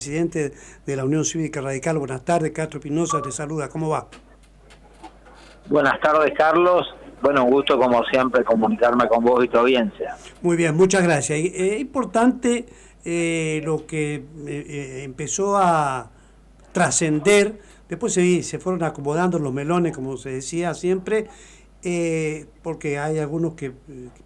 Presidente de la Unión Cívica Radical. Buenas tardes, Castro Espinosa te saluda, ¿cómo va? Buenas tardes, Carlos. Bueno, un gusto como siempre comunicarme con vos y tu audiencia. Muy bien, muchas gracias. Es importante lo que empezó a trascender, después se fueron acomodando los melones, como se decía siempre, porque hay algunos que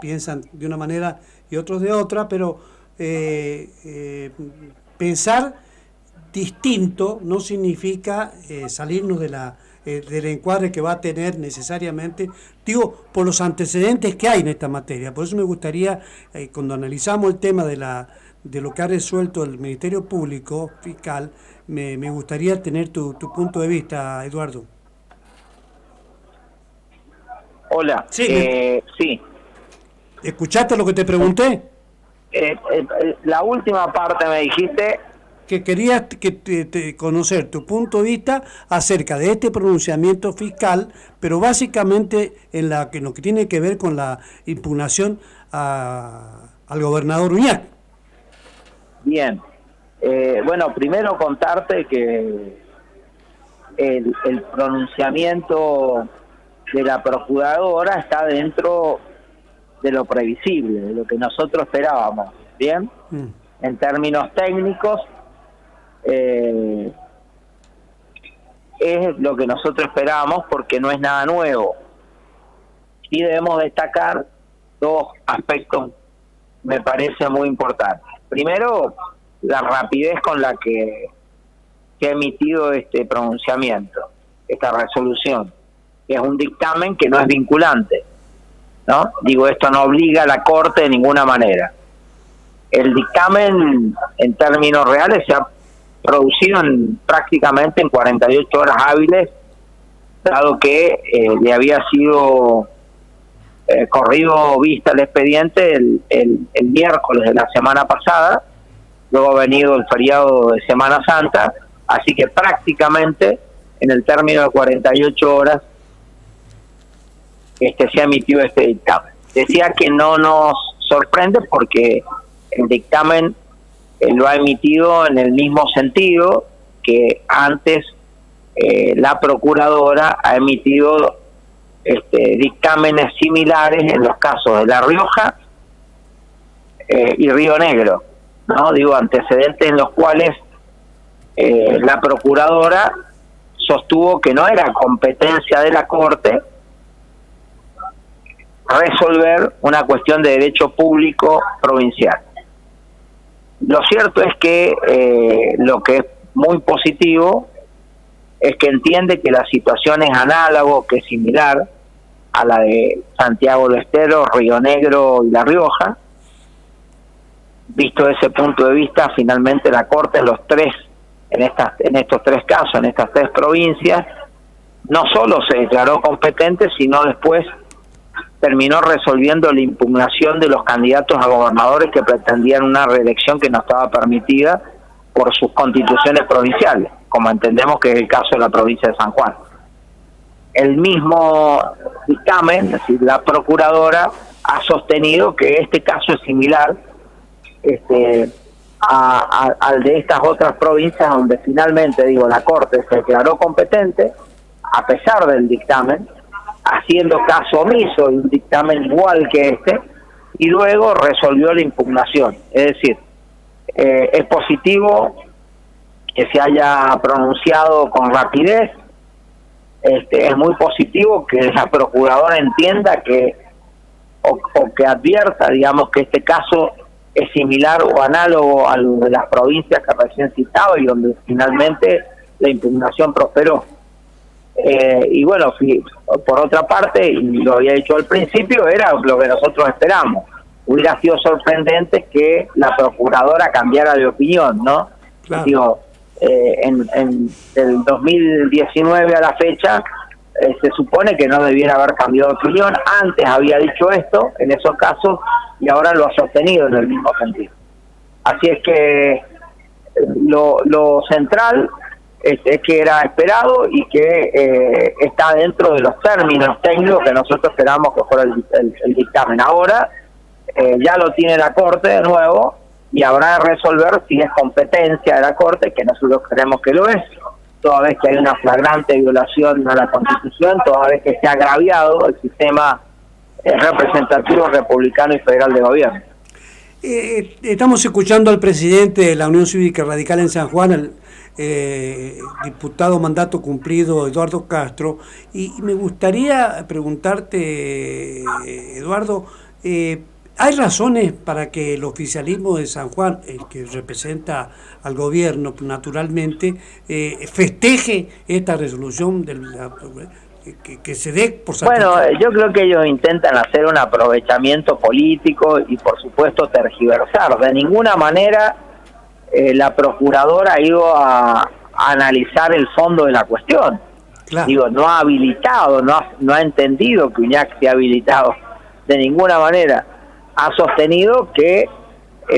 piensan de una manera y otros de otra, pero pensar distinto no significa salirnos del encuadre que va a tener necesariamente, digo, por los antecedentes que hay en esta materia. Por eso me gustaría, cuando analizamos el tema de lo que ha resuelto el Ministerio Público Fiscal, me gustaría tener tu punto de vista, Eduardo. Hola, sí. ¿Escuchaste lo que te pregunté? La última parte me dijiste... Que querías conocer tu punto de vista acerca de este pronunciamiento fiscal, pero básicamente en lo que tiene que ver con la impugnación al gobernador Uñac. Bien. Bueno, primero contarte que el pronunciamiento de la procuradora está dentro de lo previsible, de lo que nosotros esperábamos. Bien. En términos técnicos, es lo que nosotros esperábamos porque no es nada nuevo. Y debemos destacar dos aspectos, me parece muy importantes. Primero, la rapidez con la que se ha emitido este pronunciamiento, esta resolución, que es un dictamen que no es vinculante, ¿no? Digo, esto no obliga a la Corte de ninguna manera. El dictamen, en términos reales, se ha producido prácticamente en 48 horas hábiles, dado que le había sido corrido vista el expediente el miércoles de la semana pasada, luego ha venido el feriado de Semana Santa, así que prácticamente en el término de 48 horas se ha emitido este dictamen. Decía que no nos sorprende porque el dictamen lo ha emitido en el mismo sentido que antes la procuradora ha emitido dictámenes similares en los casos de La Rioja y Río Negro, ¿no? Digo, antecedentes en los cuales la procuradora sostuvo que no era competencia de la Corte resolver una cuestión de derecho público provincial. Lo cierto es que lo que es muy positivo es que entiende que la situación es análogo, que es similar a la de Santiago del Estero, Río Negro y La Rioja. Visto ese punto de vista, finalmente la Corte en estos tres casos, en estas tres provincias, no solo se declaró competente, sino después terminó resolviendo la impugnación de los candidatos a gobernadores que pretendían una reelección que no estaba permitida por sus constituciones provinciales, como entendemos que es el caso de la provincia de San Juan. El mismo dictamen, es decir, la procuradora ha sostenido que este caso es similar al de estas otras provincias donde finalmente, la Corte se declaró competente a pesar del dictamen, haciendo caso omiso de un dictamen igual que y luego resolvió la impugnación. Es decir, es positivo que se haya pronunciado con rapidez, es muy positivo que la procuradora entienda o que advierta, que este caso es similar o análogo a lo de las provincias que recién citaba y donde finalmente la impugnación prosperó. Y bueno, por otra parte, y lo había dicho al principio, era lo que nosotros esperamos. Hubiera sido sorprendente que la procuradora cambiara de opinión, ¿no? Claro. Digo, del 2019 a la fecha, se supone que no debiera haber cambiado de opinión. Antes había dicho esto, en esos casos, y ahora lo ha sostenido en el mismo sentido. Así es que lo central es que era esperado y que está dentro de los términos técnicos que nosotros esperamos que fuera el dictamen. Ahora ya lo tiene la Corte de nuevo y habrá de resolver si es competencia de la Corte, que nosotros creemos que lo es, toda vez que hay una flagrante violación a la Constitución, toda vez que se ha agraviado el sistema representativo republicano y federal de gobierno. Estamos escuchando al presidente de la Unión Cívica Radical en San Juan, el diputado mandato cumplido Eduardo Castro, y me gustaría preguntarte, Eduardo, ¿hay razones para que el oficialismo de San Juan, el que representa al gobierno naturalmente, festeje esta resolución que se dé por satisfecho? Bueno, yo creo que ellos intentan hacer un aprovechamiento político y por supuesto tergiversar. De ninguna manera la procuradora ha ido a analizar el fondo de la cuestión. Claro. Digo, no ha habilitado, no ha entendido que Uñac se ha habilitado de ninguna manera. Ha sostenido que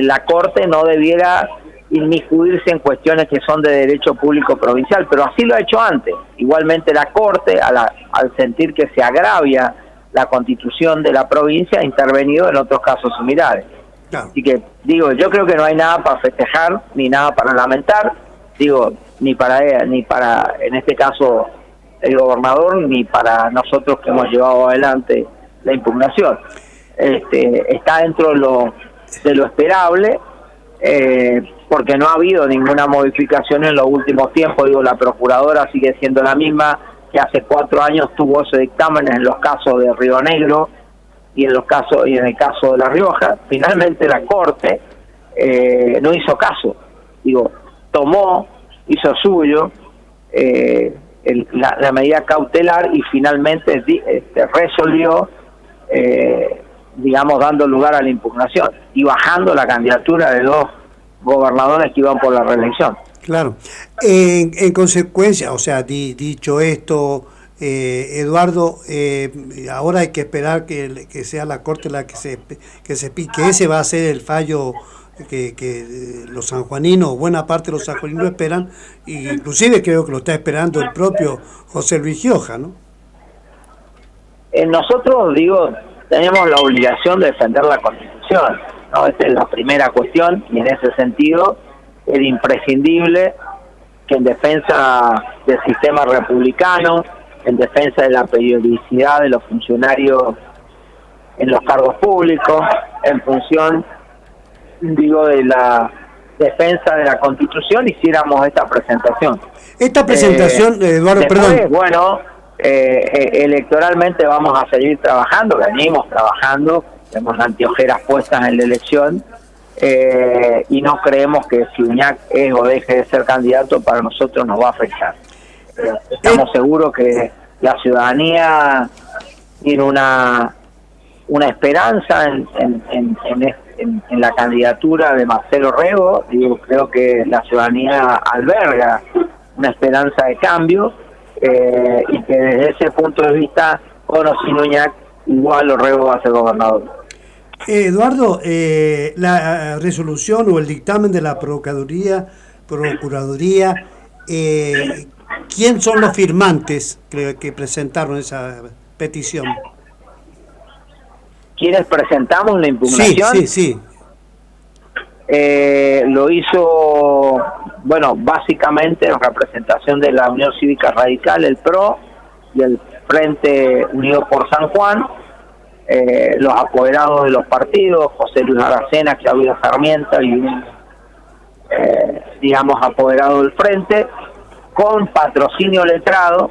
la Corte no debiera inmiscuirse en cuestiones que son de derecho público provincial, pero así lo ha hecho antes. Igualmente la Corte, al sentir que se agravia la Constitución de la provincia, ha intervenido en otros casos similares. Claro. Así que, digo, yo creo que no hay nada para festejar, ni nada para lamentar, digo, ni para en este caso, el gobernador, ni para nosotros que hemos llevado adelante la impugnación. Está dentro de lo esperable, porque no ha habido ninguna modificación en los últimos tiempos. Digo, la procuradora sigue siendo la misma que hace 4 años tuvo ese dictamen en los casos de Río Negro y en el caso de La Rioja. Finalmente la Corte no hizo caso, digo, hizo suyo la medida cautelar y finalmente resolvió, digamos, dando lugar a la impugnación y bajando la candidatura de 2 gobernadores que iban por la reelección. Claro. En consecuencia, o sea, dicho esto, Eduardo, ahora hay que esperar que sea la Corte la que ese va a ser el fallo que los sanjuaninos, buena parte de los sanjuaninos esperan, inclusive creo que lo está esperando el propio José Luis Gioja, ¿no? Nosotros, digo, tenemos la obligación de defender la Constitución, ¿no? Esa es la primera cuestión, y en ese sentido es imprescindible que en defensa del sistema republicano, en defensa de la periodicidad de los funcionarios en los cargos públicos, en función, digo, de la defensa de la Constitución, hiciéramos esta presentación. Esta presentación, Eduardo, después, perdón. Bueno, electoralmente vamos a seguir trabajando, venimos trabajando, tenemos anteojeras puestas en la elección, y no creemos que si Uñac es o deje de ser candidato, para nosotros nos va a afectar. Estamos seguros que la ciudadanía tiene una esperanza en la candidatura de Marcelo Rego. Digo, creo que la ciudadanía alberga una esperanza de cambio, y que desde ese punto de vista, con o sin Uñac, igual Rego va a ser gobernador. Eduardo, la resolución o el dictamen de la Procuraduría, ¿quién son los firmantes que presentaron esa petición? ¿Quiénes presentamos la impugnación? Sí. Lo hizo, bueno, básicamente en representación de la Unión Cívica Radical, el PRO y el Frente Unido por San Juan, los apoderados de los partidos, José Luis Aracena, Claudia Sarmiento y digamos, apoderado del Frente, con patrocinio letrado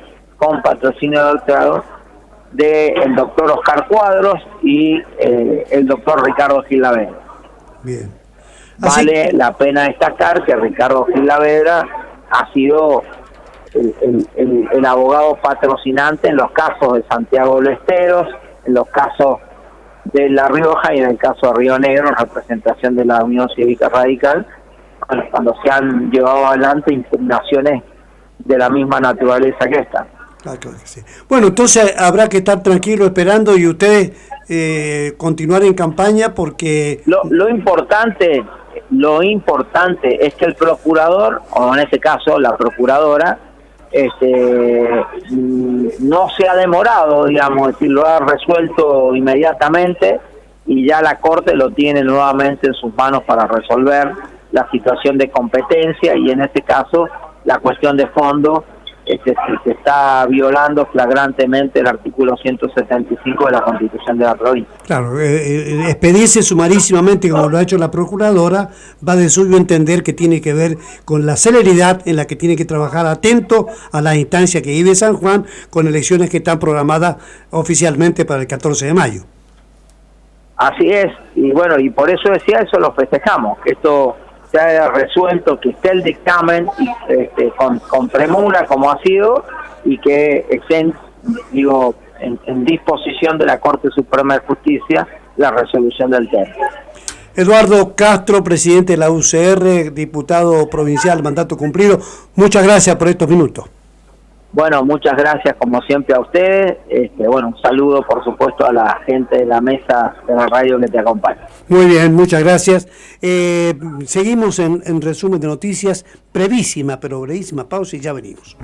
del doctor Oscar Cuadros y el doctor Ricardo Gilavedra. Bien. Vale la pena destacar que Ricardo Gilavedra ha sido el abogado patrocinante en los casos de Santiago del Esteros, en los casos de La Rioja y en el caso de Río Negro, en representación de la Unión Cívica Radical, cuando se han llevado adelante impugnaciones de la misma naturaleza que esta. Claro que sí. Bueno, entonces habrá que estar tranquilo esperando y ustedes continuar en campaña, porque lo importante es que el procurador, o en este caso la procuradora, no se ha demorado, digamos, es decir, lo ha resuelto inmediatamente y ya la Corte lo tiene nuevamente en sus manos para resolver la situación de competencia, y en este caso la cuestión de fondo, se está violando flagrantemente el artículo 175 de la Constitución de la provincia. Claro, expedirse sumarísimamente como lo ha hecho la Procuradora va de suyo entender que tiene que ver con la celeridad en la que tiene que trabajar atento a la instancia que vive San Juan, con elecciones que están programadas oficialmente para el 14 de mayo. Así es, y bueno, y por eso decía eso, lo festejamos, que esto se haya resuelto, que esté el dictamen con premura como ha sido, y que estén, digo, en disposición de la Corte Suprema de Justicia la resolución del tema. Eduardo Castro, presidente de la UCR, diputado provincial, mandato cumplido, muchas gracias por estos minutos. Bueno, muchas gracias como siempre a ustedes. Bueno, un saludo por supuesto a la gente de la mesa de la radio que te acompaña. Muy bien, muchas gracias. Seguimos en resumen de noticias, brevísima pero brevísima pausa y ya venimos.